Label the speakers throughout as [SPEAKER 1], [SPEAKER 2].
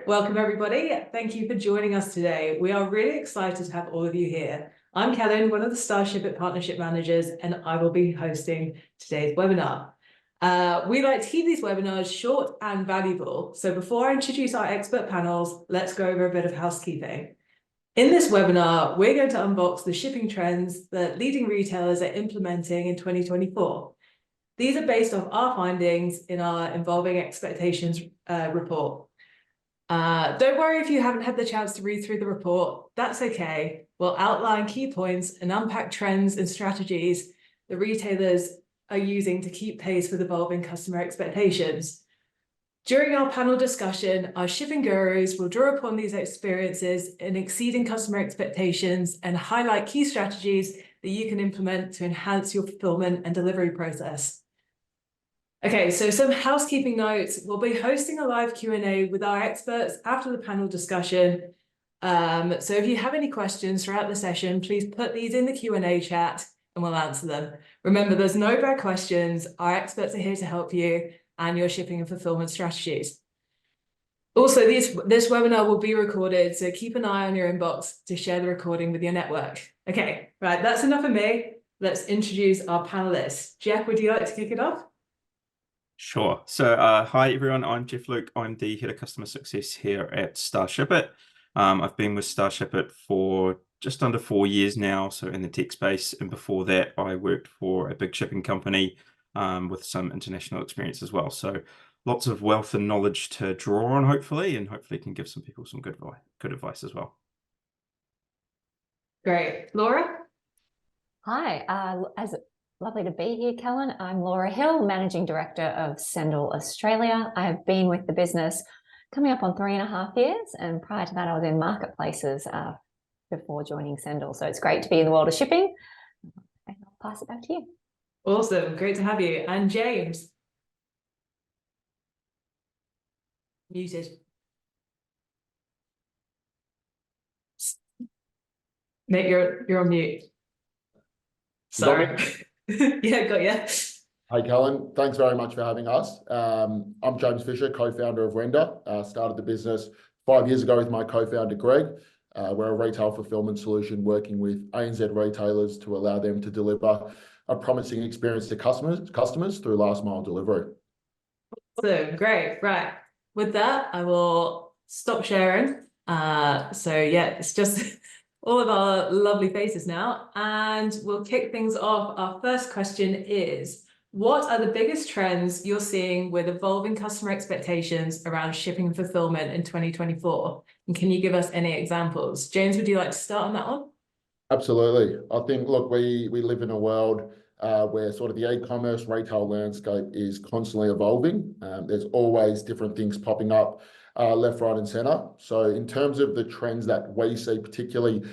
[SPEAKER 1] welcome everybody. Thank you for joining us today. We are really excited to have all of you here. I'm Kellen, one of the Starship at Partnership Managers, and I will be hosting today's webinar. We like to keep these webinars short and valuable. So before I introduce our expert panels, let's go over a bit of housekeeping. In this webinar, we're going to unbox the shipping trends that leading retailers are implementing in 2024. These are based off our findings in our Evolving Expectations report. Don't worry if you haven't had the chance to read through the report, that's okay. We'll outline key points and unpack trends and strategies the retailers are using to keep pace with evolving customer expectations. During our panel discussion, our shipping gurus will draw upon these experiences in exceeding customer expectations and highlight key strategies that you can implement to enhance your fulfillment and delivery process. Okay, so some housekeeping notes. We'll be hosting a live Q&A with our experts after the panel discussion. So if you have any questions throughout the session, please put these in the Q&A chat and we'll answer them. Remember, there's no bad questions. Our experts are here to help you and your shipping and fulfillment strategies. Also, this webinar will be recorded, so keep an eye on your inbox to share the recording with your network. Okay, right, that's enough of me. Let's introduce our panelists. Jeff, would you like to kick it off?
[SPEAKER 2] Sure. So hi everyone, I'm Jeff Luke. I'm the Head of Customer Success here at Starship It. I've been with Starship It for just under 4 years now, so in the tech space. And before that, I worked for a big shipping company with some international experience as well. So lots of wealth and knowledge to draw on, hopefully, and hopefully can give some people some good advice as well.
[SPEAKER 1] Great. Laura?
[SPEAKER 3] Hi, lovely to be here, Kellen. I'm Laura Hill, Managing Director of Sendal Australia. I have been with the business coming up on 3.5 years, and prior to that I was in marketplaces before joining Sendal. So it's great to be in the world of shipping. And I'll pass it back to you.
[SPEAKER 1] Awesome, great to have you. And James? Muted. Nick, you're on mute. Sorry. Yeah, got you.
[SPEAKER 4] Hey, Kellen. Thanks very much for having us. I'm James Fisher, co-founder of Render. Started the business 5 years ago with my co-founder, Greg. We're a retail fulfillment solution working with ANZ retailers to allow them to deliver a promising experience to customers through last mile delivery.
[SPEAKER 1] Awesome, great. Right. With that, I will stop sharing. So yeah, it's just all of our lovely faces now, and we'll kick things off. Our first question is, what are the biggest trends you're seeing with evolving customer expectations around shipping and fulfillment in 2024? And can you give us any examples? James, would you like to start on that one?
[SPEAKER 4] Absolutely. I think, look, we live in a world where sort of the e-commerce retail landscape is constantly evolving. There's always different things popping up left, right, and center. So in terms of the trends that we see, particularly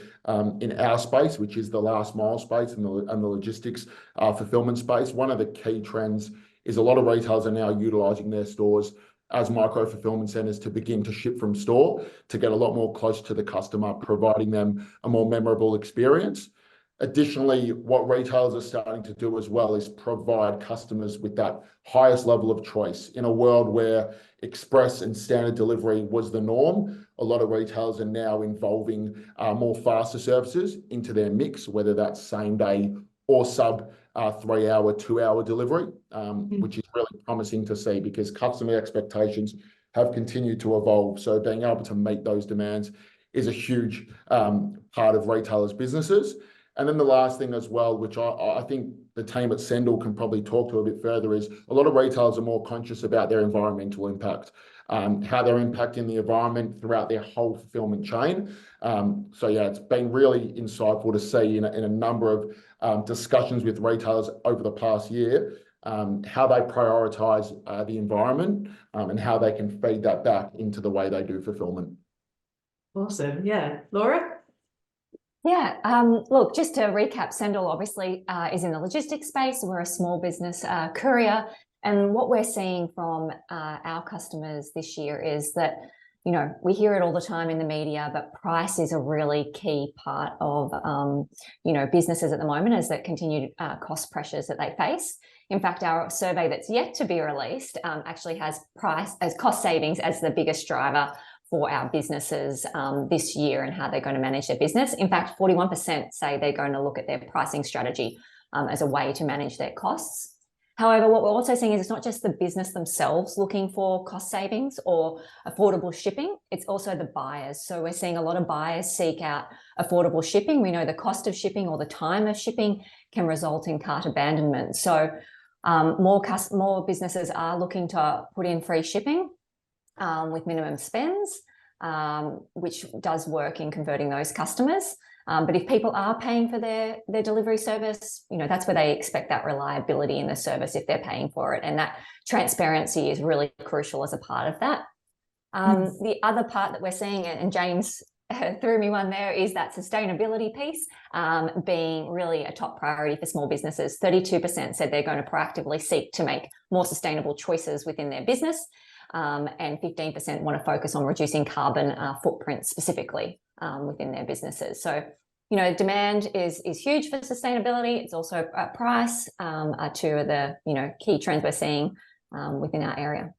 [SPEAKER 4] in our space, which is the last mile space and the logistics fulfillment space, one of the key trends is a lot of retailers are now utilizing their stores as micro fulfillment centers to begin to ship from store, to get a lot more close to the customer, providing them a more memorable experience. Additionally, what retailers are starting to do as well is provide customers with that highest level of choice. In a world where express and standard delivery was the norm, a lot of retailers are now involving more faster services into their mix, whether that's same day or sub 3 hour, 2 hour delivery, which is really promising to see because customer expectations have continued to evolve. So being able to meet those demands is a huge part of retailers' businesses. And then the last thing as well, which I think the team at Sendal can probably talk to a bit further, is a lot of retailers are more conscious about their environmental impact, how they're impacting the environment throughout their whole fulfillment chain. So yeah, it's been really insightful to see in a number of discussions with retailers over the past year, how they prioritize the environment and how they can feed that back into the way they do fulfillment.
[SPEAKER 1] Awesome. Yeah. Laura?
[SPEAKER 3] Yeah, look, just to recap, Sendal obviously is in the logistics space. We're a small business courier. And what we're seeing from our customers this year is that, you know, we hear it all the time in the media, but price is a really key part of, you know, businesses at the moment as that continued cost pressures that they face. In fact, our survey that's yet to be released actually has price as cost savings as the biggest driver for our businesses this year and how they're going to manage their business. In fact, 41% say they're going to look at their pricing strategy as a way to manage their costs. However, what we're also seeing is it's not just the business themselves looking for cost savings or affordable shipping, it's also the buyers. So we're seeing a lot of buyers seek out affordable shipping. We know the cost of shipping or the time of shipping can result in cart abandonment. So more businesses are looking to put in free shipping with minimum spends, which does work in converting those customers. But if people are paying for their delivery service, that's where they expect that reliability in the service if they're paying for it. And that transparency is really crucial as a part of that. The other part that we're seeing, and James threw me one there, is that sustainability piece being really a top priority for small businesses. 32% said they're going to proactively seek to make more sustainable choices within their business. And 15% want to focus on reducing carbon footprint specifically within their businesses. So, demand is huge for sustainability. It's also price are two of the, key trends we're seeing within our area.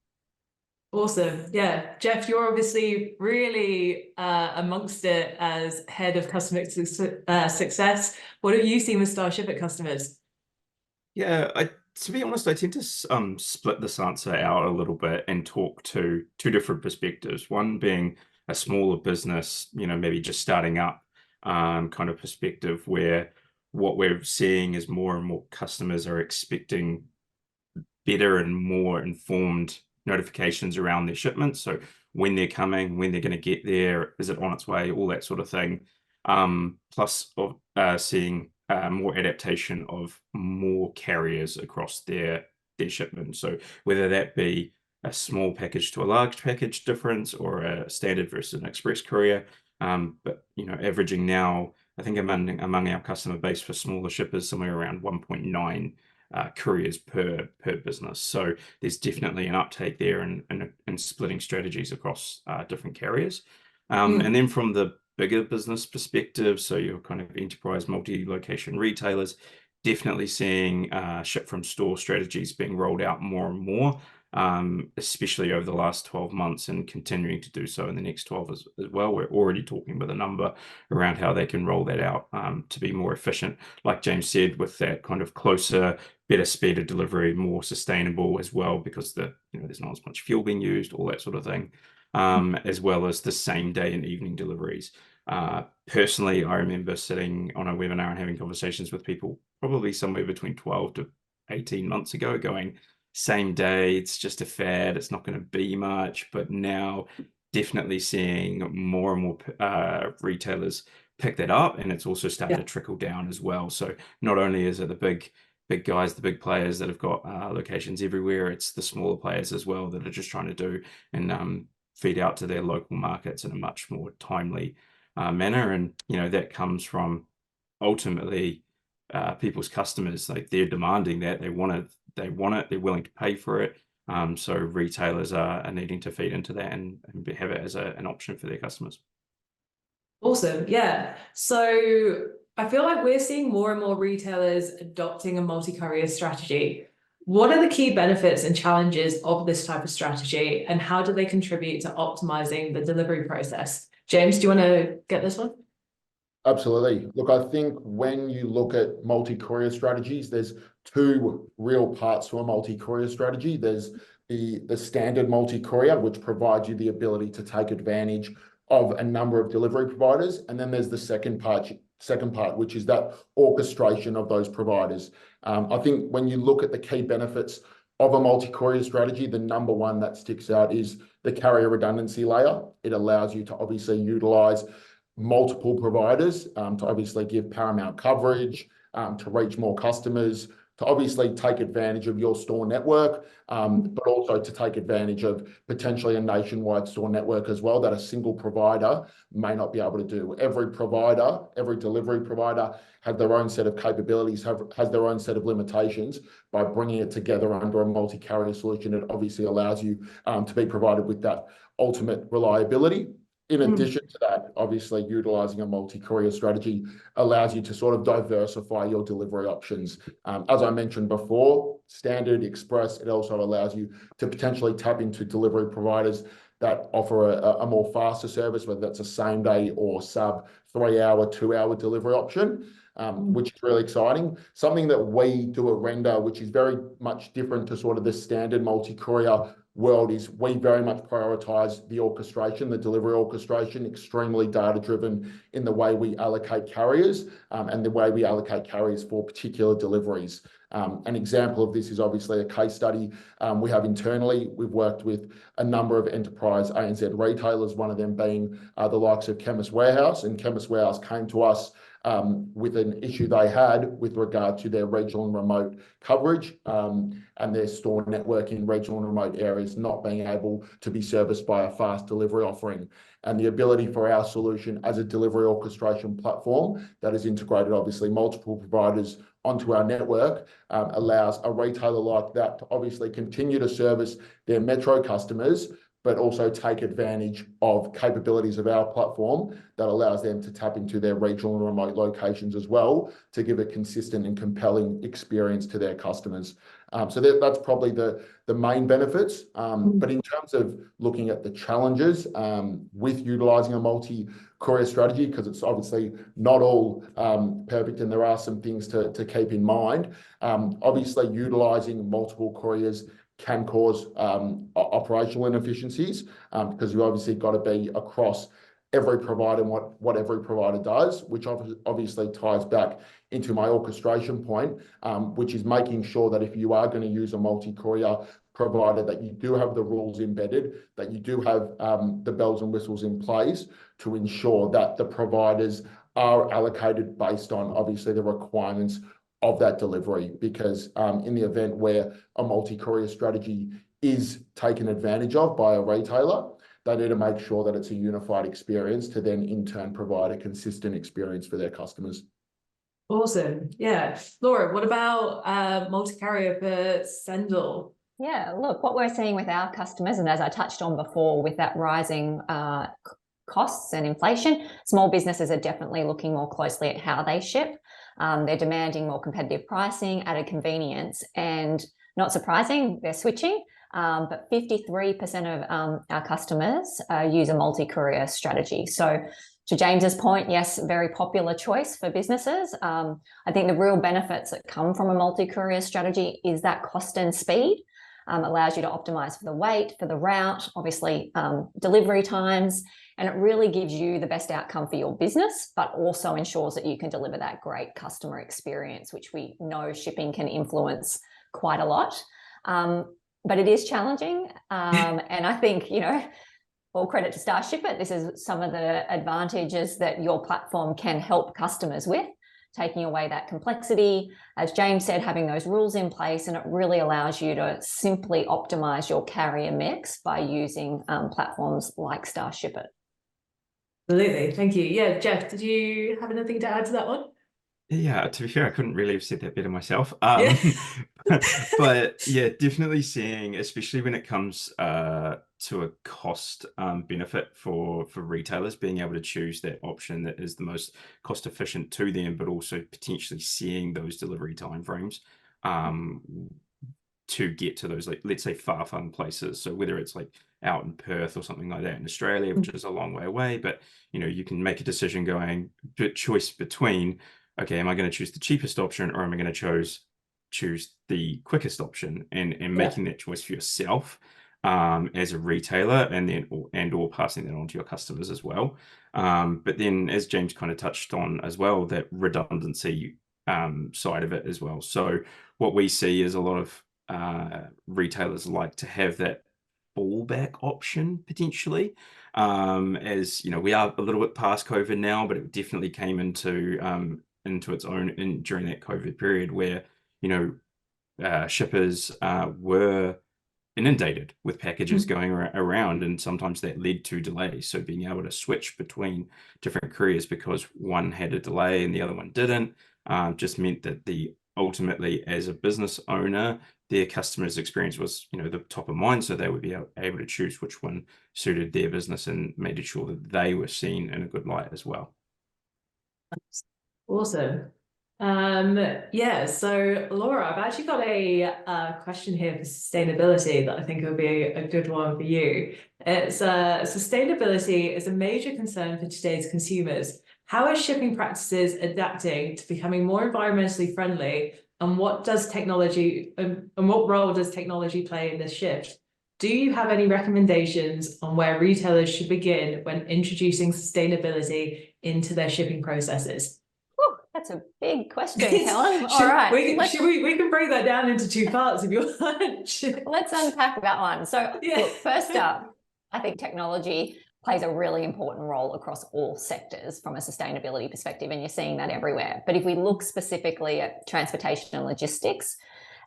[SPEAKER 1] Awesome. Yeah. Jeff, you're obviously really amongst it as head of customer success. What have you seen with Starship at customers?
[SPEAKER 2] Yeah, to be honest, I tend to split this answer out a little bit and talk to two different perspectives. One being a smaller business, maybe just starting up kind of perspective, where what we're seeing is more and more customers are expecting better and more informed notifications around their shipments. So when they're coming, when they're going to get there, is it on its way, all that sort of thing. Plus seeing more adaptation of more carriers across their shipment. So whether that be a small package to a large package difference or a standard versus an express courier. But averaging now, I think among our customer base for smaller shippers, somewhere around 1.9 couriers per business. So there's definitely an uptake there and splitting strategies across different carriers. And then from the bigger business perspective, so your kind of enterprise multi-location retailers, definitely seeing ship from store strategies being rolled out more and more, especially over the last 12 months and continuing to do so in the next 12 as well. We're already talking with a number around how they can roll that out to be more efficient, like James said, with that kind of closer, better speed of delivery, more sustainable as well, because there's not as much fuel being used, all that sort of thing. As well as the same day and evening deliveries. Personally, I remember sitting on a webinar and having conversations with people probably somewhere between 12 to 18 months ago going, same day, it's just a fad, it's not going to be much. But now definitely seeing more and more retailers pick that up, and it's also starting to trickle down as well. So not only is it the big guys, the big players that have got locations everywhere, it's the smaller players as well that are just trying to do and feed out to their local markets in a much more timely manner. And that comes from ultimately people's customers. Like, they're demanding that, they want it, they're willing to pay for it. So retailers are needing to feed into that and have it as an option for their customers.
[SPEAKER 1] Awesome. Yeah. So I feel like we're seeing more and more retailers adopting a multi-carrier strategy. What are the key benefits and challenges of this type of strategy, and how do they contribute to optimizing the delivery process? James, do you want to get this one?
[SPEAKER 4] Absolutely. Look, I think when you look at multi-courier strategies, there's two real parts to a multi-courier strategy. There's the standard multi-courier, which provides you the ability to take advantage of a number of delivery providers. And then there's the second part, which is that orchestration of those providers. I think when you look at the key benefits of a multi-courier strategy, the number one that sticks out is the carrier redundancy layer. It allows you to obviously utilize multiple providers to obviously give paramount coverage, to reach more customers, to obviously take advantage of your store network, but also to take advantage of potentially a nationwide store network as well that a single provider may not be able to do. Every provider, every delivery provider has their own set of capabilities, has their own set of limitations. By bringing it together under a multi-carrier solution, it obviously allows you to be provided with that ultimate reliability. In addition to that, obviously utilizing a multi-courier strategy allows you to sort of diversify your delivery options. As I mentioned before, standard, express, it also allows you to potentially tap into delivery providers that offer a more faster service, whether that's a same day or sub 3 hour, 2 hour delivery option, which is really exciting. Something that we do at Render, which is very much different to sort of the standard multi-courier world, is we very much prioritize the orchestration, the delivery orchestration, extremely data driven in the way we allocate carriers and the way we allocate carriers for particular deliveries. An example of this is obviously a case study we have internally. We've worked with a number of enterprise ANZ retailers, one of them being the likes of Chemist Warehouse, and Chemist Warehouse came to us with an issue they had with regard to their regional and remote coverage and their store network in regional and remote areas not being able to be serviced by a fast delivery offering. And the ability for our solution as a delivery orchestration platform that has integrated obviously multiple providers onto our network allows a retailer like that to obviously continue to service their metro customers, but also take advantage of capabilities of our platform that allows them to tap into their regional and remote locations as well to give a consistent and compelling experience to their customers. So that's probably the main benefits. But in terms of looking at the challenges with utilizing a multi-courier strategy, because it's obviously not all perfect and there are some things to keep in mind. Obviously, utilizing multiple couriers can cause operational inefficiencies because you've obviously got to be across every provider and what every provider does, which obviously ties back into my orchestration point, which is making sure that if you are going to use a multi-courier provider, that you do have the rules embedded, that you do have the bells and whistles in place to ensure that the providers are allocated based on obviously the requirements of that delivery. Because in the event where a multi-courier strategy is taken advantage of by a retailer, they need to make sure that it's a unified experience to then in turn provide a consistent experience for their customers.
[SPEAKER 1] Awesome. Yeah. Laura, what about multi-carrier for Sendal?
[SPEAKER 3] Yeah, look, what we're seeing with our customers, and as I touched on before, with that rising costs and inflation, small businesses are definitely looking more closely at how they ship. They're demanding more competitive pricing, added convenience, and not surprising, they're switching. But 53% of our customers use a multi-courier strategy. So to James's point, yes, very popular choice for businesses. I think the real benefits that come from a multi-courier strategy is that cost and speed. Allows you to optimize for the weight, for the route, obviously delivery times, and it really gives you the best outcome for your business, but also ensures that you can deliver that great customer experience, which we know shipping can influence quite a lot. But it is challenging. And I think, you know, all credit to Starshipper, this is some of the advantages that your platform can help customers with, taking away that complexity, as James said, having those rules in place, and it really allows you to simply optimize your carrier mix by using platforms like Starshipper.
[SPEAKER 1] Absolutely. Thank you. Yeah, Jeff, did you have anything to add to that one?
[SPEAKER 2] Yeah, to be fair, I couldn't really have said that better myself.
[SPEAKER 1] Yeah.
[SPEAKER 2] But yeah, definitely seeing, especially when it comes to a cost benefit for retailers, being able to choose that option that is the most cost efficient to them, but also potentially seeing those delivery timeframes to get to those, like, let's say far-flung places. So whether it's like out in Perth or something like that in Australia, which is a long way away, but you know, you can make a decision going, choice between, okay, am I going to choose the cheapest option or am I going to choose the quickest option, and making that choice for yourself as a retailer, and then or passing that on to your customers as well. But then, as James kind of touched on as well, that redundancy side of it as well. So what we see is a lot of retailers like to have that fallback option potentially. As you know, we are a little bit past COVID now, but it definitely came into its own during that COVID period where, you know, shippers were inundated with packages going around, and sometimes that led to delays. So being able to switch between different couriers because one had a delay and the other one didn't, just meant that ultimately, as a business owner, their customer's experience was, you know, the top of mind, so they would be able to choose which one suited their business and made sure that they were seen in a good light as well.
[SPEAKER 1] Awesome. Yeah, so Laura, I've actually got a question here for sustainability that I think would be a good one for you. It's sustainability is a major concern for today's consumers. How are shipping practices adapting to becoming more environmentally friendly, and what does technology and what role does technology play in this shift? Do you have any recommendations on where retailers should begin when introducing sustainability into their shipping processes?
[SPEAKER 3] Whew, that's a big question, Helen. All
[SPEAKER 1] Should
[SPEAKER 3] right,
[SPEAKER 1] we can break that down into two parts if you want.
[SPEAKER 3] let's unpack that one. So,
[SPEAKER 1] Yeah.
[SPEAKER 3] look, first up, I think technology plays a really important role across all sectors from a sustainability perspective, and you're seeing that everywhere. But if we look specifically at transportation and logistics,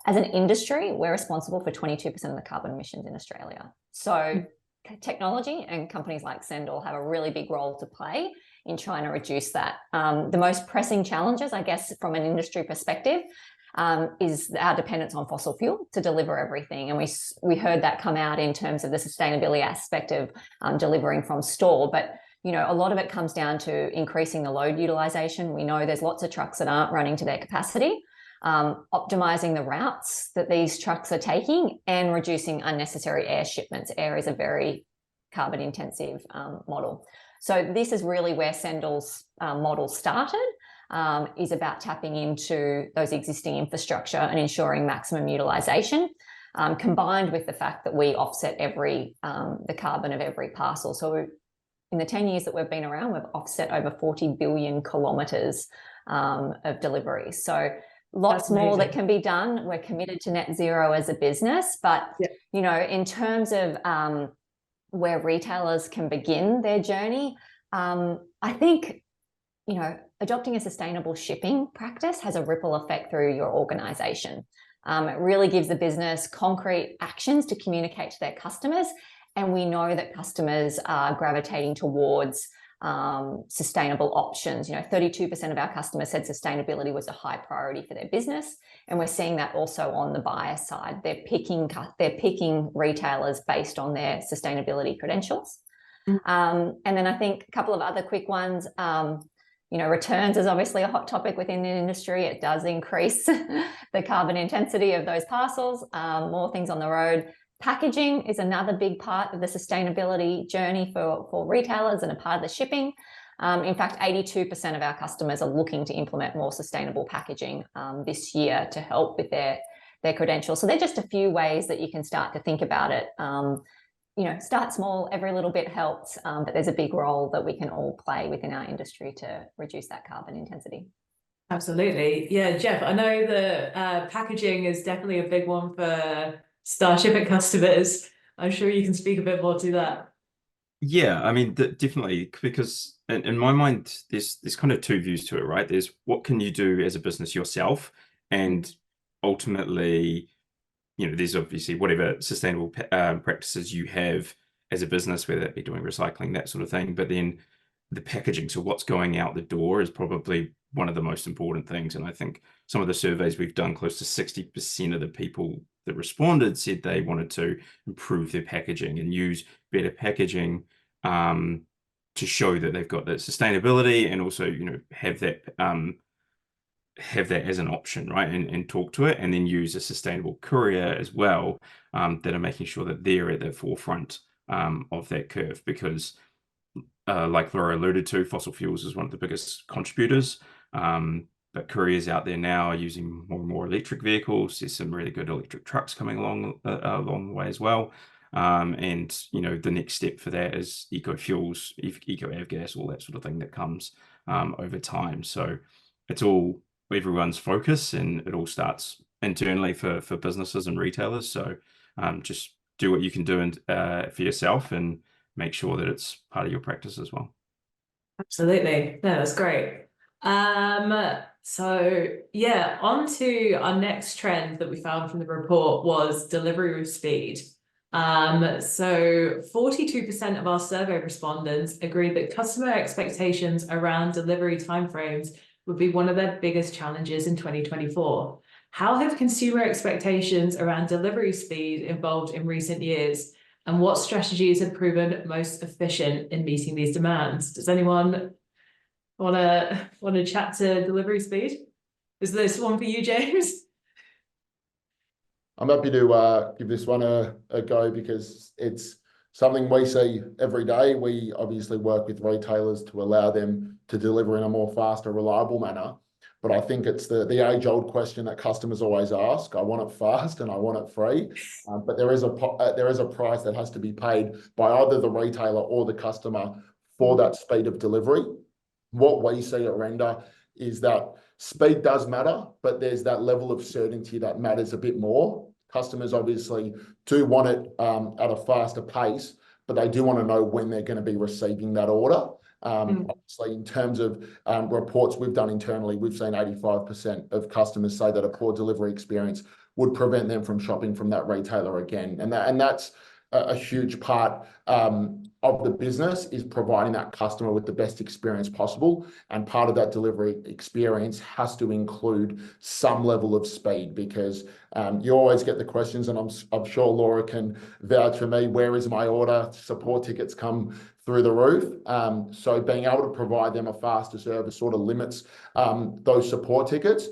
[SPEAKER 3] as an industry, we're responsible for 22% of the carbon emissions in Australia. So technology and companies like Sendal have a really big role to play in trying to reduce that. The most pressing challenges, I guess, from an industry perspective, is our dependence on fossil fuel to deliver everything. And we heard that come out in terms of the sustainability aspect of delivering from store. But you know, a lot of it comes down to increasing the load utilization. We know there's lots of trucks that aren't running to their capacity. Optimizing the routes that these trucks are taking and reducing unnecessary air shipments. Air is a very carbon intensive model. So this is really where Sendal's model started, is about tapping into those existing infrastructure and ensuring maximum utilization, combined with the fact that we offset the carbon of every parcel. So in the 10 years that we've been around, we've offset over 40 billion kilometres of delivery. So lots more that can be done. We're committed to net zero as a business, but you know, in terms of where retailers can begin their journey, I think, you know, adopting a sustainable shipping practice has a ripple effect through your organization. It really gives the business concrete actions to communicate to their customers, and we know that customers are gravitating towards sustainable options. You know, 32% of our customers said sustainability was a high priority for their business, and we're seeing that also on the buyer side. They're picking retailers based on their sustainability credentials. And then I think a couple of other quick ones. You know, returns is obviously a hot topic within the industry. It does increase the carbon intensity of those parcels. More things on the road. Packaging is another big part of the sustainability journey for retailers and a part of the shipping. In fact, 82% of our customers are looking to implement more sustainable packaging this year to help with their credentials. So they're just a few ways that you can start to think about it. You know, start small, every little bit helps, but there's a big role that we can all play within our industry to reduce that carbon intensity.
[SPEAKER 1] Absolutely. Yeah, Jeff, I know the packaging is definitely a big one for Starship customers. I'm sure you can speak a bit more to that.
[SPEAKER 2] Yeah, I mean, definitely, because in my mind, there's kind of two views to it, right? There's what can you do as a business yourself, and ultimately, you know, there's obviously whatever sustainable practices you have as a business, whether it be doing recycling, that sort of thing. But then the packaging, so what's going out the door, is probably one of the most important things. And I think some of the surveys we've done, close to 60% of the people that responded said they wanted to improve their packaging and use better packaging to show that they've got that sustainability, and also, you know, have that as an option, right? And talk to it, and then use a sustainable courier as well, that are making sure that they're at the forefront of that curve, because like Laura alluded to, fossil fuels is one of the biggest contributors. But couriers out there now are using more and more electric vehicles. There's some really good electric trucks coming along the way as well. And you know, the next step for that is eco fuels, eco avgas, all that sort of thing that comes over time. So it's all everyone's focus, and it all starts internally for businesses and retailers. So just do what you can do for yourself, and make sure that it's part of your practice as well.
[SPEAKER 1] Absolutely. No, that's great. So yeah, on to our next trend that we found from the report was delivery with speed. So 42% of our survey respondents agreed that customer expectations around delivery timeframes would be one of their biggest challenges in 2024. How have consumer expectations around delivery speed evolved in recent years, and what strategies have proven most efficient in meeting these demands? Does anyone want to chat to delivery speed? Is this one for you, James?
[SPEAKER 4] I'm happy to give this one a go because it's something we see every day. We obviously work with retailers to allow them to deliver in a more faster, reliable manner. But I think it's the age-old question that customers always ask. I want it fast and I want it free. But there is a price that has to be paid by either the retailer or the customer for that speed of delivery. What we see at Render is that speed does matter, but there's that level of certainty that matters a bit more. Customers obviously do want it at a faster pace, but they do want to know when they're going to be receiving that order. Obviously, in terms of reports we've done internally, we've seen 85% of customers say that a poor delivery experience would prevent them from shopping from that retailer again. And that's a huge part of the business, is providing that customer with the best experience possible. And part of that delivery experience has to include some level of speed, because you always get the questions, and I'm sure Laura can vouch for me, where is my order? Support tickets come through the roof. So being able to provide them a faster service sort of limits those support tickets,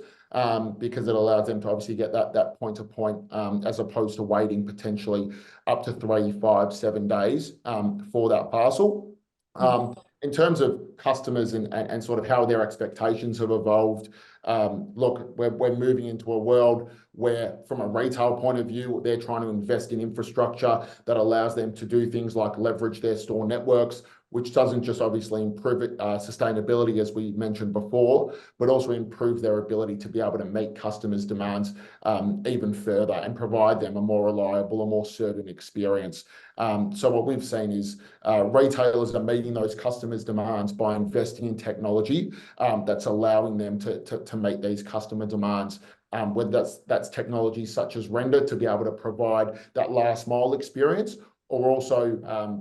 [SPEAKER 4] because it allows them to obviously get that point to point, as opposed to waiting potentially up to 3, 5, 7 days for that parcel. In terms of customers and sort of how their expectations have evolved, look, we're moving into a world where, from a retail point of view, they're trying to invest in infrastructure that allows them to do things like leverage their store networks, which doesn't just obviously improve sustainability, as we mentioned before, but also improve their ability to be able to meet customers' demands even further and provide them a more reliable, a more certain experience. So what we've seen is retailers are meeting those customers' demands by investing in technology that's allowing them to meet these customer demands. Whether that's technology such as Render to be able to provide that last mile experience, or also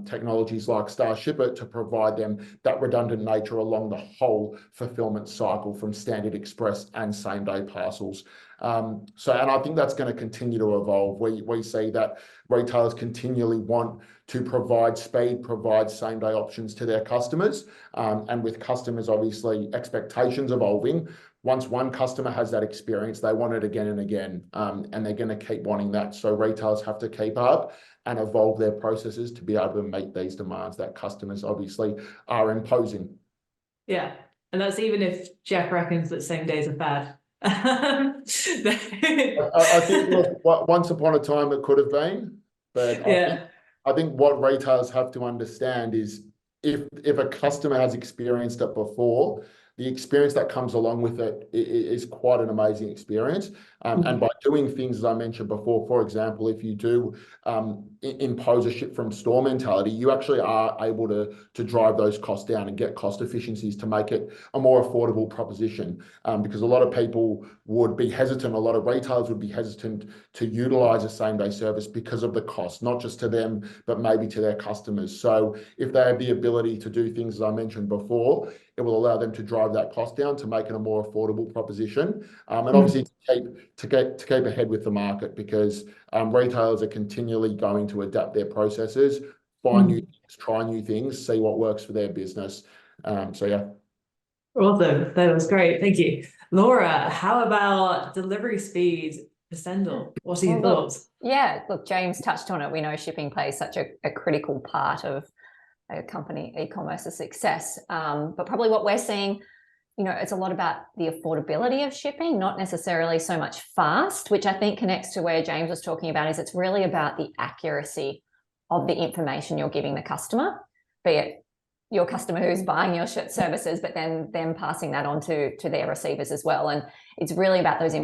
[SPEAKER 4] technologies like Starshipper to provide them that redundant nature along the whole fulfillment cycle, from standard express and same day parcels. And I think that's going to continue to evolve. We see that retailers continually want to provide speed, provide same day options to their customers. And with customers, obviously, expectations evolving. Once one customer has that experience, they want it again and again, and they're going to keep wanting that. So retailers have to keep up and evolve their processes to be able to meet these demands that customers obviously are imposing.
[SPEAKER 1] Yeah, and that's even if Jeff reckons that same days are bad.
[SPEAKER 4] I think, look, once upon a time it could have been, but I think what retailers have to understand is, if a customer has experienced it before, the experience that comes along with it is quite an amazing experience. And by doing things, as I mentioned before, for example, if you do impose a ship from store mentality, you actually are able to drive those costs down and get cost efficiencies to make it a more affordable proposition. Because a lot of people would be hesitant, a lot of retailers would be hesitant to utilize a same day service because of the cost, not just to them, but maybe to their customers. So if they have the ability to do things, as I mentioned before, it will allow them to drive that cost down to make it a more affordable proposition. And obviously to keep ahead with the market, because retailers are continually going to adapt their processes, find new things, try new things, see what works for their business. So yeah.
[SPEAKER 1] Awesome. That was great. Thank you. Laura, how about delivery speed for Sendal? What are your thoughts?
[SPEAKER 3] Look, James touched on it. We know shipping plays such a critical part of a company e-commerce's success. But probably what we're seeing, it's a lot about the affordability of shipping, not necessarily so much fast, which I think connects to where James was talking about, is it's really about the accuracy of the information you're giving the customer, be it your customer who's buying your services, but then them passing that on to their receivers as well. And it's really about those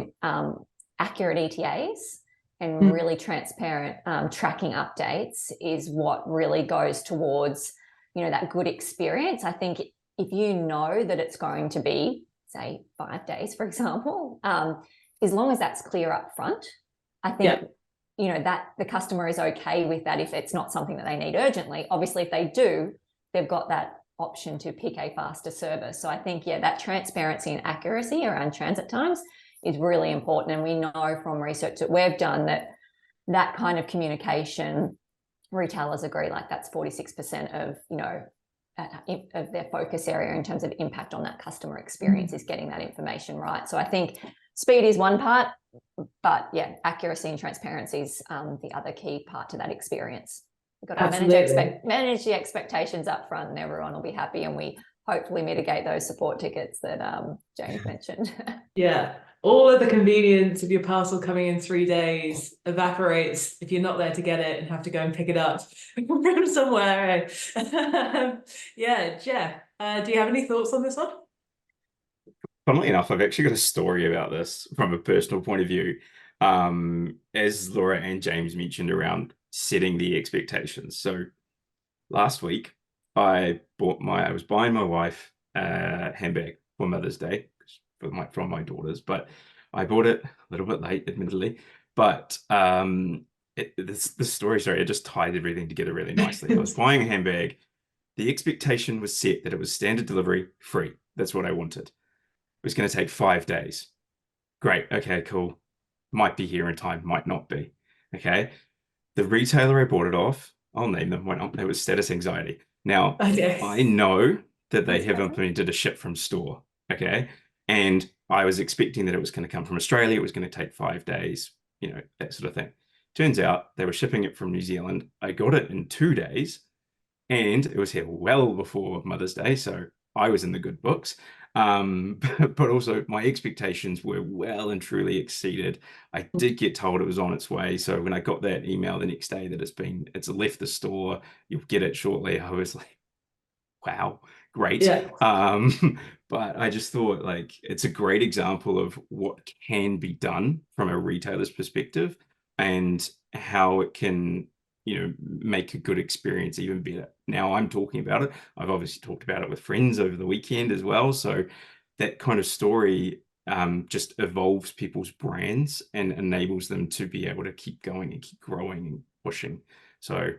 [SPEAKER 3] accurate ETAs and really transparent tracking updates is what really goes towards, that good experience. I think if you know that it's going to be, say, 5 days, for example, as long as that's clear up front, I think, that the customer is okay with that if it's not something that they need urgently. Obviously, if they do, they've got that option to pick a faster service. So I think, that transparency and accuracy around transit times is really important. And we know from research that we've done that kind of communication, retailers agree, like that's 46% of, of their focus area in terms of impact on that customer experience is getting that information right. So I think speed is one part, but yeah, accuracy and transparency is the other key part to that experience. We've got to manage the expectations up front, and everyone will be happy, and we hopefully mitigate those support tickets that James mentioned.
[SPEAKER 1] Yeah, all of the convenience of your parcel coming in 3 days evaporates if you're not there to get it and have to go and pick it up from somewhere. Yeah, Jeff, do you have any thoughts on this one?
[SPEAKER 2] Funnily enough, I've actually got a story about this from a personal point of view. As Laura and James mentioned around setting the expectations. So last week, I was buying my wife a handbag for Mother's Day from my daughters, but I bought it a little bit late, admittedly. But the story, sorry, it just tied everything together really nicely. I was buying a handbag. The expectation was set that it was standard delivery, free. That's what I wanted. It was going to take 5 days. Great. Okay, cool. Might be here in time, might not be. Okay. The retailer I bought it off, I'll name them, why not? It was Status Anxiety. Now, I know that they have implemented a ship from store. Okay. And I was expecting that it was going to come from Australia. It was going to take 5 days, that sort of thing. Turns out they were shipping it from New Zealand. I got it in 2 days, and it was here well before Mother's Day. So I was in the good books. But also my expectations were well and truly exceeded. I did get told it was on its way. So when I got that email the next day that it's left the store, you'll get it shortly, I was like, wow, great.
[SPEAKER 1] Yeah.
[SPEAKER 2] But I just thought, like, it's a great example of what can be done from a retailer's perspective and how it can, make a good experience even better. Now I'm talking about it. I've obviously talked about it with friends over the weekend as well. So that kind of story just evolves people's brands and enables them to be able to keep going and keep growing and pushing. So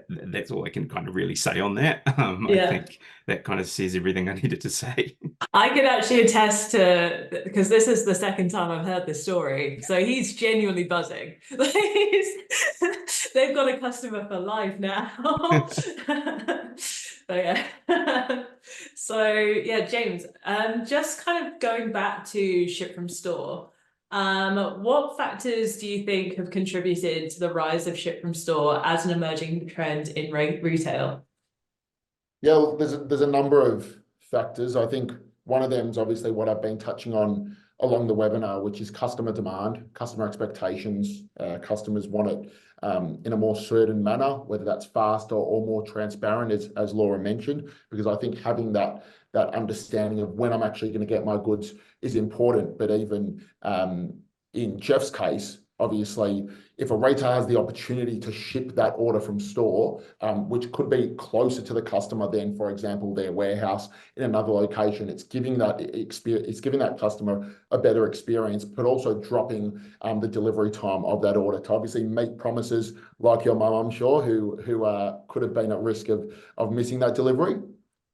[SPEAKER 2] that's all I can kind of really say on that. I think that kind of says everything I needed to say.
[SPEAKER 1] I can actually attest to, because this is the second time I've heard this story, so he's genuinely buzzing. They've got a customer for life now. But yeah. So yeah, James, just kind of going back to ship from store, what factors do you think have contributed to the rise of ship from store as an emerging trend in retail?
[SPEAKER 4] Yeah, there's a number of factors. I think one of them is obviously what I've been touching on along the webinar, which is customer demand, customer expectations. Customers want it in a more certain manner, whether that's faster or more transparent, as Laura mentioned, because I think having that understanding of when I'm actually going to get my goods is important. But even in Jeff's case, obviously, if a retailer has the opportunity to ship that order from store, which could be closer to the customer than, for example, their warehouse in another location, it's giving that customer a better experience, but also dropping the delivery time of that order to obviously make promises like your mum, I'm sure, who could have been at risk of missing that delivery.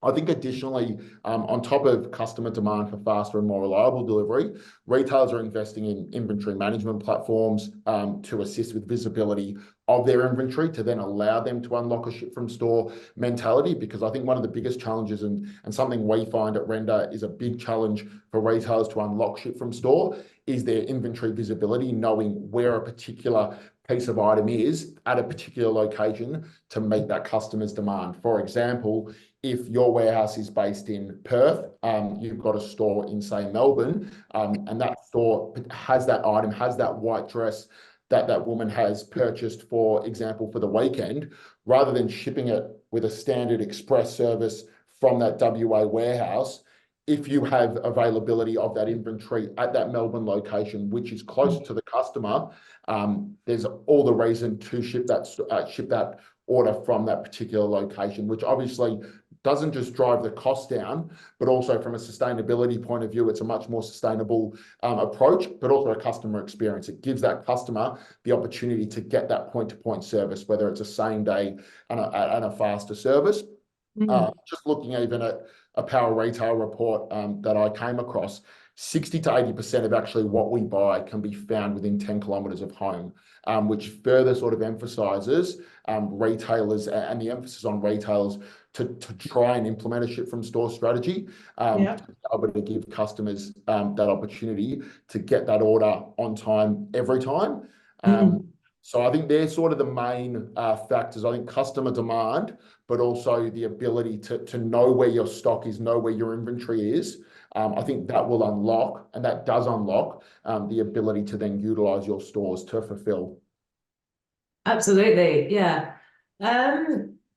[SPEAKER 4] I think additionally, on top of customer demand for faster and more reliable delivery, retailers are investing in inventory management platforms to assist with visibility of their inventory, to then allow them to unlock a ship from store mentality. Because I think one of the biggest challenges and something we find at Render is a big challenge for retailers to unlock ship from store is their inventory visibility, knowing where a particular piece of item is at a particular location to meet that customer's demand. For example, if your warehouse is based in Perth, you've got a store in, say, Melbourne, and that store has that item, has that white dress that woman has purchased, for example, for the weekend, rather than shipping it with a standard express service from that WA warehouse, if you have availability of that inventory at that Melbourne location, which is closer to the customer, there's all the reason to ship that order from that particular location, which obviously doesn't just drive the cost down, but also from a sustainability point of view, it's a much more sustainable approach, but also a customer experience. It gives that customer the opportunity to get that point-to-point service, whether it's a same day and a faster service. Just looking even at a Power Retail report that I came across, 60 to 80% of actually what we buy can be found within 10 kilometers of home, which further sort of emphasizes retailers and the emphasis on retailers to try and implement a ship from store strategy,
[SPEAKER 1] Yeah.
[SPEAKER 4] to be able to give customers that opportunity to get that order on time every time. So I think they're sort of the main factors. I think customer demand, but also the ability to know where your stock is, know where your inventory is. I think that will unlock, and that does unlock the ability to then utilize your stores to fulfill.
[SPEAKER 1] Absolutely, yeah.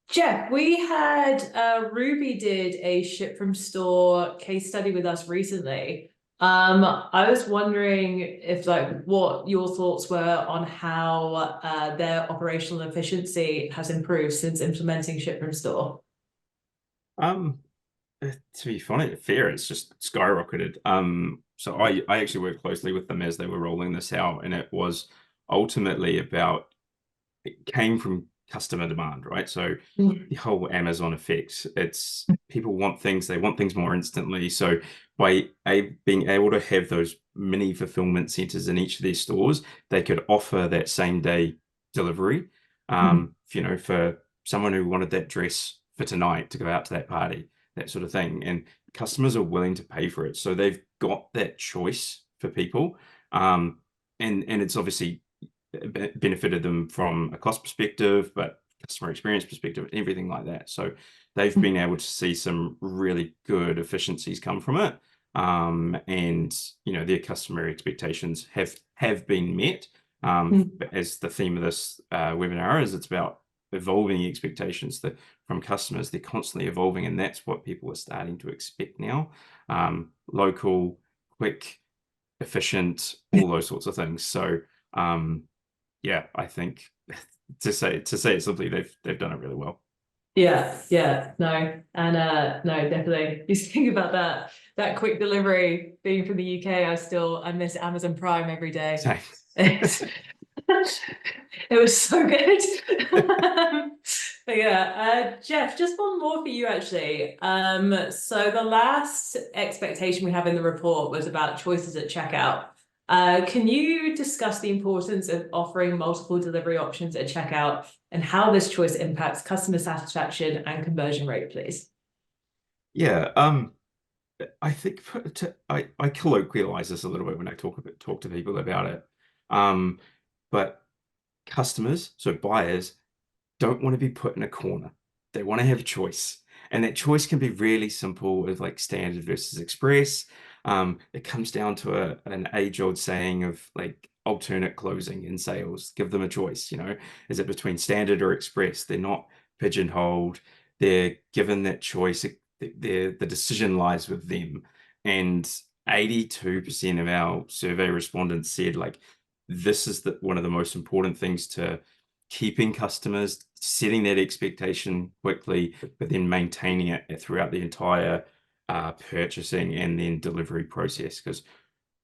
[SPEAKER 1] Jeff, we had Ruby did a ship from store case study with us recently. I was wondering if what your thoughts were on how their operational efficiency has improved since implementing ship from store.
[SPEAKER 2] To be fair, it's just skyrocketed. So I actually worked closely with them as they were rolling this out, and it was ultimately about, it came from customer demand, right? So the whole Amazon effect, it's people want things, they want things more instantly. So by being able to have those mini fulfillment centers in each of their stores, they could offer that same day delivery. You know, for someone who wanted that dress for tonight to go out to that party, that sort of thing, and customers are willing to pay for it. So they've got that choice for people, and it's obviously benefited them from a cost perspective, but customer experience perspective, everything like that. So they've been able to see some really good efficiencies come from it, and you know, their customer expectations have been met. But as the theme of this webinar is, it's about evolving expectations from customers. They're constantly evolving, and that's what people are starting to expect now. Local, quick, efficient, all those sorts of things. So yeah, I think to say it simply, they've done it really well.
[SPEAKER 1] Yeah, no, and no, definitely. You think about that quick delivery being from the UK, I miss Amazon Prime every day.
[SPEAKER 2] Same.
[SPEAKER 1] It was so good. But yeah, Jeff, just one more for you actually. So the last expectation we have in the report was about choices at checkout. Can you discuss the importance of offering multiple delivery options at checkout and how this choice impacts customer satisfaction and conversion rate, please?
[SPEAKER 2] Yeah, I think I colloquialize this a little bit when I talk to people about it. But customers, so buyers, don't want to be put in a corner. They want to have a choice. And that choice can be really simple with like standard versus express. It comes down to an age-old saying of like alternate closing in sales. Give them a choice, you know, is it between standard or express? They're not pigeonholed. They're given that choice. The decision lies with them. And 82% of our survey respondents said like, this is one of the most important things to keeping customers, setting that expectation quickly, but then maintaining it throughout the entire purchasing and then delivery process. Because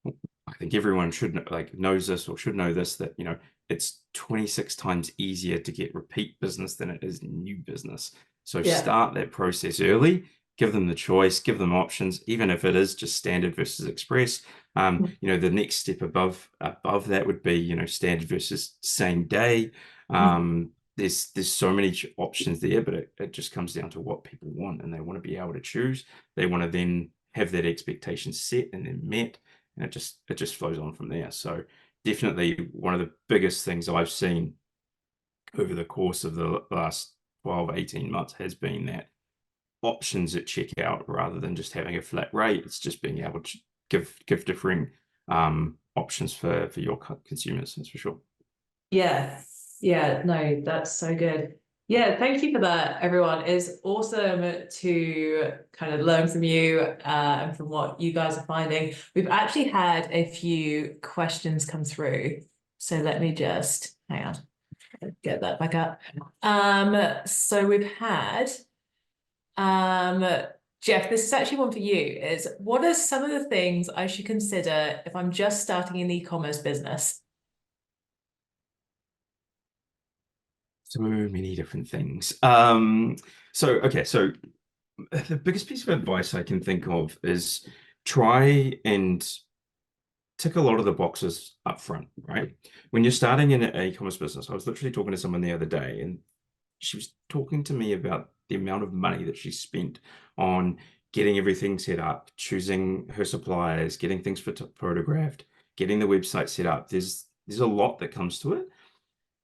[SPEAKER 2] I think everyone should knows this or should know this, that, you know, it's 26 times easier to get repeat business than it is new business. So start that process early, give them the choice, give them options, even if it is just standard versus express. You know, the next step above that would be, you know, standard versus same day. There's so many options there, but it just comes down to what people want, and they want to be able to choose. They want to then have that expectation set and then met, and it just flows on from there. So definitely one of the biggest things I've seen over the course of the last 12, 18 months has been that options at checkout rather than just having a flat rate. It's just being able to give differing options for your consumers, that's for sure.
[SPEAKER 1] Yeah, no, that's so good. Yeah, thank you for that, everyone. It's awesome to kind of learn from you and from what you guys are finding. We've actually had a few questions come through. So let me just hang on, get that back up. So we've had Jeff, this is actually one for you, is what are some of the things I should consider if I'm just starting an e-commerce business?
[SPEAKER 2] So many different things. So the biggest piece of advice I can think of is try and tick a lot of the boxes up front, right? When you're starting in an e-commerce business, I was literally talking to someone the other day, and she was talking to me about the amount of money that she spent on getting everything set up, choosing her suppliers, getting things photographed, getting the website set up. There's a lot that comes to it.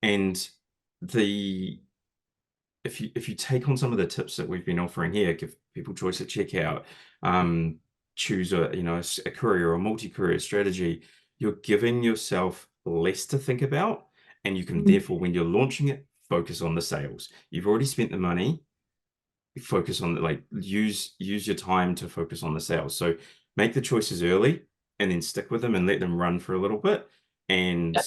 [SPEAKER 2] And if you take on some of the tips that we've been offering here, give people choice at checkout, choose a courier or multi-courier strategy, you're giving yourself less to think about, and you can therefore, when you're launching it, focus on the sales. You've already spent the money, focus on use your time to focus on the sales. So make the choices early and then stick with them and let them run for a little bit. And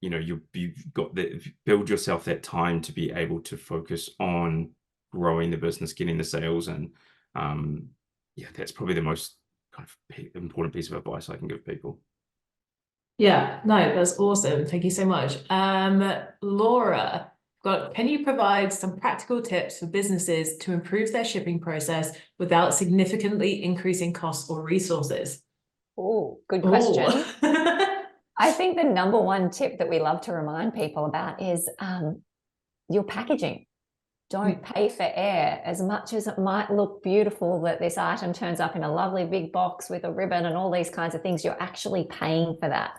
[SPEAKER 2] you've got that, build yourself that time to be able to focus on growing the business, getting the sales, and that's probably the most kind of important piece of advice I can give people.
[SPEAKER 1] Yeah, no, that's awesome. Thank you so much. Laura, can you provide some practical tips for businesses to improve their shipping process without significantly increasing costs or resources?
[SPEAKER 3] Oh, good question. I think the number one tip that we love to remind people about is your packaging. Don't pay for air. As much as it might look beautiful that this item turns up in a lovely big box with a ribbon and all these kinds of things, you're actually paying for that.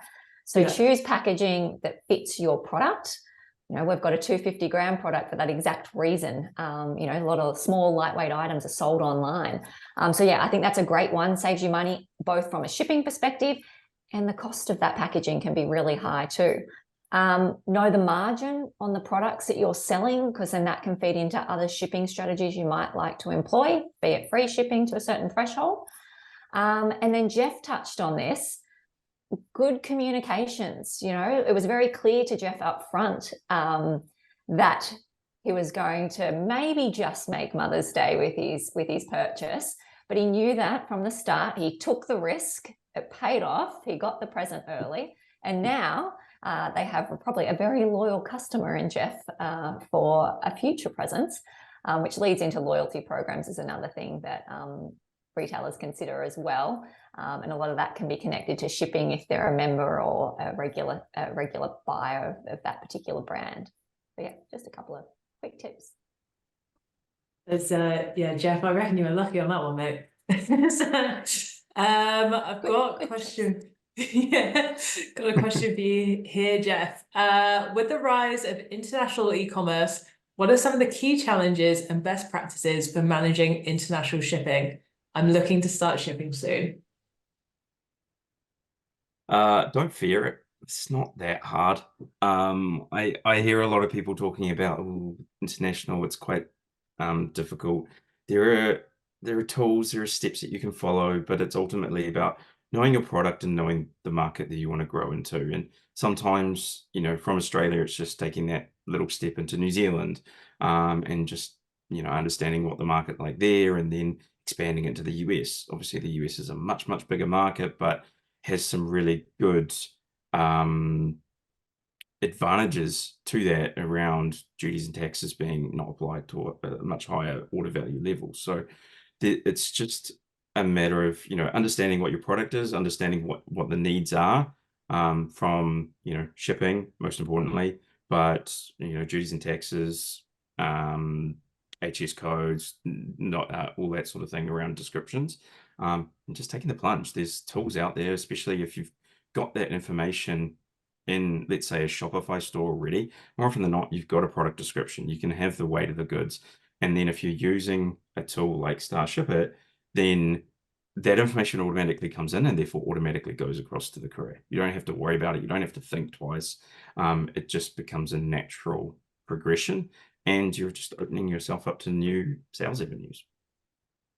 [SPEAKER 3] So choose packaging that fits your product. We've got a 250-gram product for that exact reason. A lot of small, lightweight items are sold online. I think that's a great one. Saves you money, both from a shipping perspective, and the cost of that packaging can be really high too. Know the margin on the products that you're selling, because then that can feed into other shipping strategies you might like to employ, be it free shipping to a certain threshold. And then Jeff touched on this. Good communications. It was very clear to Jeff up front that he was going to maybe just make Mother's Day with his purchase, but he knew that from the start. He took the risk. It paid off. He got the present early, and now they have probably a very loyal customer in Jeff for a future presence, which leads into loyalty programs is another thing that retailers consider as well. And a lot of that can be connected to shipping if they're a member or a regular buyer of that particular brand. But just a couple of quick tips.
[SPEAKER 1] Jeff, I reckon you were lucky on that one, mate. I've got a question. Got a question for you here, Jeff. With the rise of international e-commerce, what are some of the key challenges and best practices for managing international shipping? I'm looking to start shipping soon.
[SPEAKER 2] Don't fear it. It's not that hard. I hear a lot of people talking about international. It's quite difficult. There are tools, there are steps that you can follow, but it's ultimately about knowing your product and knowing the market that you want to grow into. And sometimes, from Australia, it's just taking that little step into New Zealand, and just, understanding what the market like there, and then expanding into the US. Obviously, the US is a much, much bigger market, but has some really good advantages to that around duties and taxes being not applied to a much higher order value level. So it's just a matter of understanding what your product is, understanding what the needs are, from shipping most importantly, but duties and taxes, HS codes, not all that sort of thing around descriptions, and just taking the plunge. There's tools out there, especially if you've got that information in, let's say, a Shopify store already. More often than not, you've got a product description. You can have the weight of the goods, and then if you're using a tool like Starship It, then that information automatically comes in and therefore automatically goes across to the courier. You don't have to worry about it. You don't have to think twice. It just becomes a natural progression, and you're just opening yourself up to new sales avenues.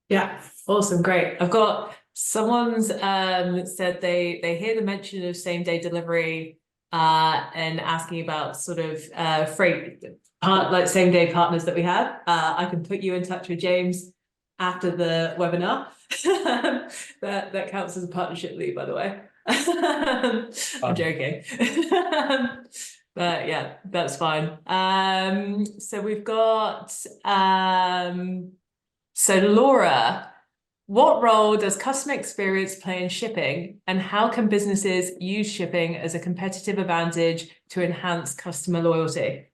[SPEAKER 1] Yeah, awesome, great. I've got someone's said they hear the mention of same-day delivery and asking about sort of freight like same-day partners that we have. I can put you in touch with James after the webinar. that counts as a partnership lead, by the way. I'm joking. But yeah, that's fine. So we've got so Laura, what role does customer experience play in shipping, and how can businesses use shipping as a competitive advantage to enhance customer loyalty?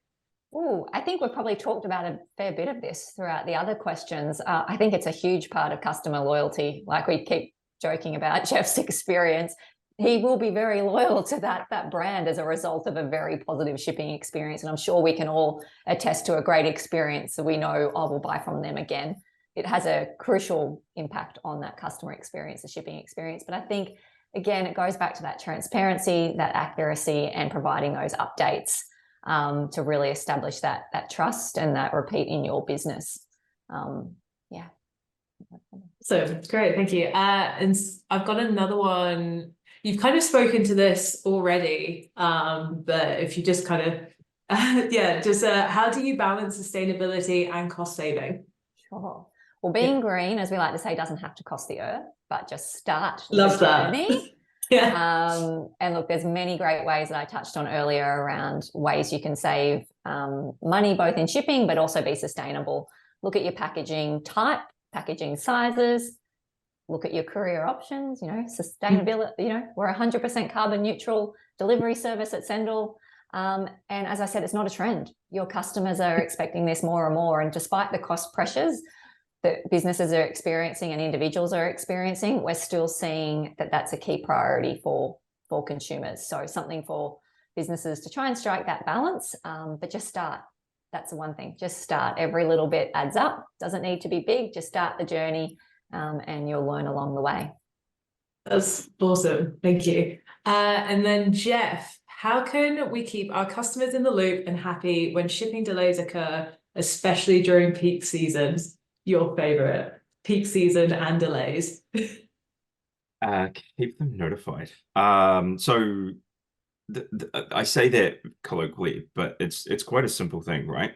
[SPEAKER 3] Oh, I think we've probably talked about a fair bit of this throughout the other questions. I think it's a huge part of customer loyalty. Like we keep joking about Jeff's experience, he will be very loyal to that brand as a result of a very positive shipping experience. And I'm sure we can all attest to a great experience, so we know I will buy from them again. It has a crucial impact on that customer experience, the shipping experience. But I think, again, it goes back to that transparency, that accuracy, and providing those updates to really establish that trust and that repeat in your business. Yeah.
[SPEAKER 1] So great, thank you. And I've got another one. You've kind of spoken to this already, but if you just kind of, how do you balance sustainability and cost saving?
[SPEAKER 3] Sure. Well, being green, as we like to say, doesn't have to cost the earth, but just start
[SPEAKER 1] Love
[SPEAKER 3] the
[SPEAKER 1] that.
[SPEAKER 3] journey.
[SPEAKER 1] Yeah.
[SPEAKER 3] And look, there's many great ways that I touched on earlier around ways you can save money, both in shipping, but also be sustainable. Look at your packaging type, packaging sizes, look at your courier options, sustainability, we're 100% carbon neutral delivery service at Sendal. And as I said, it's not a trend. Your customers are expecting this more and more. And despite the cost pressures that businesses are experiencing and individuals are experiencing, we're still seeing that that's a key priority for consumers. So something for businesses to try and strike that balance, but just start. That's the one thing. Just start. Every little bit adds up. Doesn't need to be big. Just start the journey, and you'll learn along the way.
[SPEAKER 1] That's awesome. Thank you. And then Jeff, how can we keep our customers in the loop and happy when shipping delays occur, especially during peak seasons? Your favorite peak season and delays.
[SPEAKER 2] Keep them notified. So I say that colloquially, but it's quite a simple thing, right?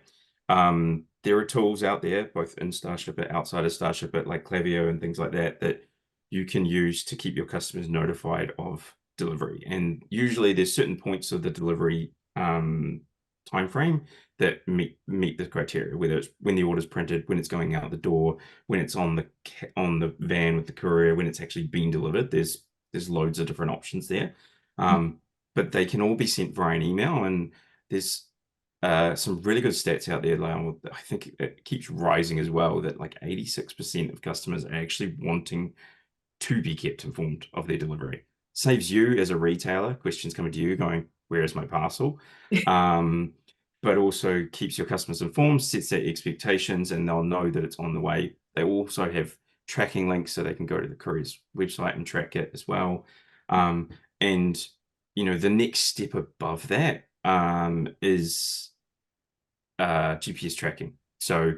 [SPEAKER 2] There are tools out there, both in Starship, outside of Starship, like Klaviyo and things like that, that you can use to keep your customers notified of delivery. And usually there's certain points of the delivery time frame that meet the criteria, whether it's when the order's printed, when it's going out the door, when it's on the van with the courier, when it's actually being delivered. There's loads of different options there, but they can all be sent via an email. And there's some really good stats out there. I think it keeps rising as well, that like 86% of customers are actually wanting to be kept informed of their delivery. Saves you as a retailer questions coming to you going, where is my parcel? But also keeps your customers informed, sets their expectations, and they'll know that it's on the way. They also have tracking links so they can go to the courier's website and track it as well. And the next step above that is GPS tracking. So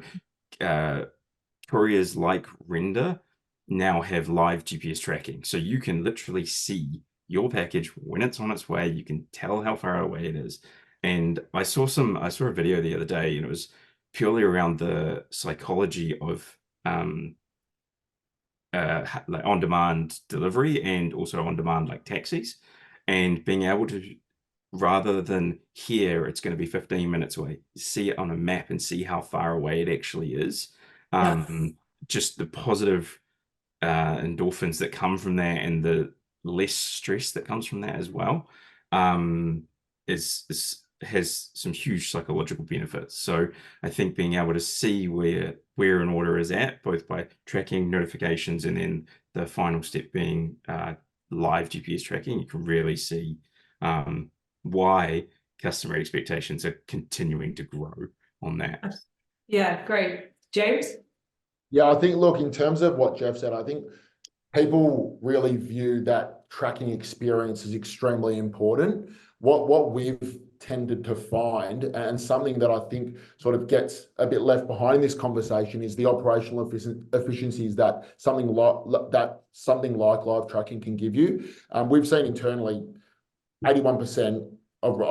[SPEAKER 2] couriers like Render now have live GPS tracking, so you can literally see your package when it's on its way. You can tell how far away it is. And I saw a video the other day, and it was purely around the psychology of like on-demand delivery and also on-demand like taxis, and being able to, rather than here it's going to be 15 minutes away, see it on a map and see how far away it actually is. Just the positive endorphins that come from that, and the less stress that comes from that as well, has some huge psychological benefits. So I think being able to see where an order is at, both by tracking notifications and then the final step being live GPS tracking, you can really see why customer expectations are continuing to grow on that.
[SPEAKER 1] Yeah, great. James?
[SPEAKER 4] Yeah, I think, look, in terms of what Jeff said, I think people really view that tracking experience as extremely important. What we've tended to find, and something that I think sort of gets a bit left behind in this conversation, is the operational efficiencies that something like live tracking can give you. We've seen internally 81% of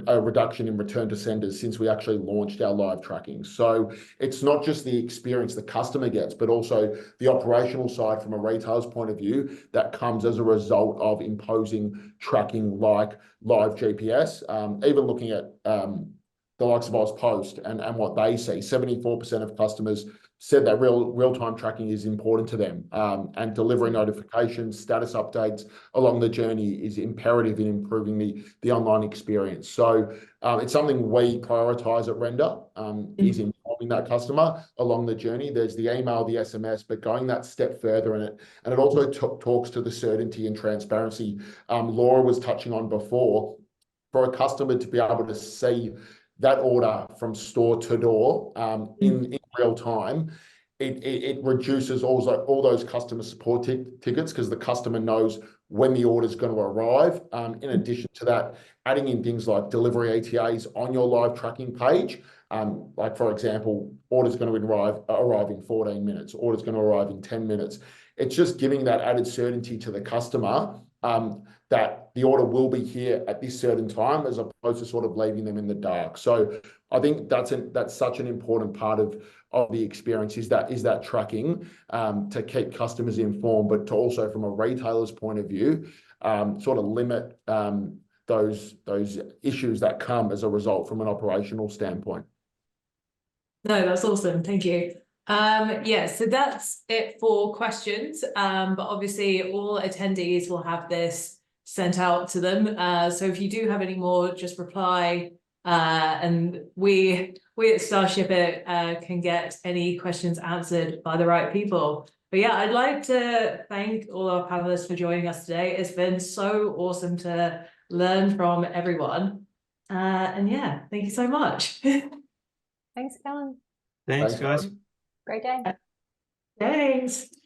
[SPEAKER 4] a reduction in return to senders since we actually launched our live tracking. So it's not just the experience the customer gets, but also the operational side from a retailer's point of view that comes as a result of imposing tracking like live GPS. Even looking at the likes of Ozpost and what they see. 74% of customers said that real-time tracking is important to them, and delivering notifications, status updates along the journey is imperative in improving the online experience. So it's something we prioritize at Render, is informing that customer along the journey. There's the email, the SMS, but going that step further in it. And it also talks to the certainty and transparency Laura was touching on before. For a customer to be able to see that order from store to door in real time, it reduces all those customer support tickets, because the customer knows when the order is going to arrive. In addition to that, adding in things like delivery ETAs on your live tracking page. Like, for example, order's going to arrive in 14 minutes, order's going to arrive in 10 minutes. It's just giving that added certainty to the customer that the order will be here at this certain time, as opposed to sort of leaving them in the dark. So I think that's such an important part of the experience, is that tracking, to keep customers informed, but to also, from a retailer's point of view, sort of limit those issues that come as a result from an operational standpoint.
[SPEAKER 1] No, that's awesome. Thank you. Yeah, so that's it for questions. But obviously all attendees will have this sent out to them. So if you do have any more, just reply. And we at Starship It can get any questions answered by the right people. But yeah, I'd like to thank all our panelists for joining us today. It's been so awesome to learn from everyone. And yeah, thank you so much.
[SPEAKER 3] Thanks, Kellen.
[SPEAKER 2] Thanks, guys.
[SPEAKER 3] Great day.
[SPEAKER 1] Thanks.